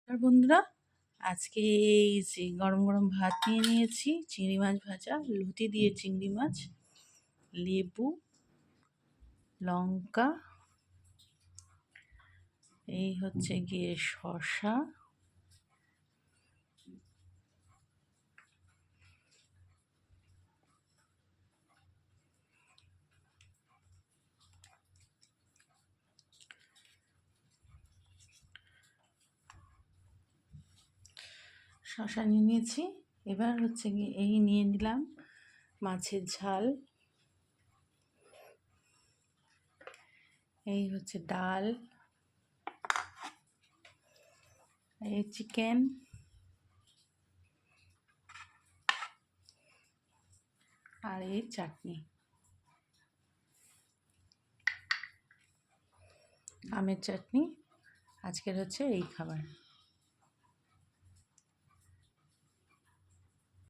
আর বন্ধুরা, আজকে এই যে গরম গরম ভাত নিয়ে নিয়েছি, চিংড়ি মাছ ভাজা, লুচি দিয়ে চিংড়ি মাছ, লেবু, লঙ্কা, এই হচ্ছে গিয়ে শসা, শসা নিয়ে নিয়েছি। এবার হচ্ছে গিয়ে এই নিয়ে নিলাম মাছের ঝাল, এই হচ্ছে ডাল, এই চিকেন, আর এই চাটনি, আমের চাটনি। আজকের হচ্ছে এই খাবার।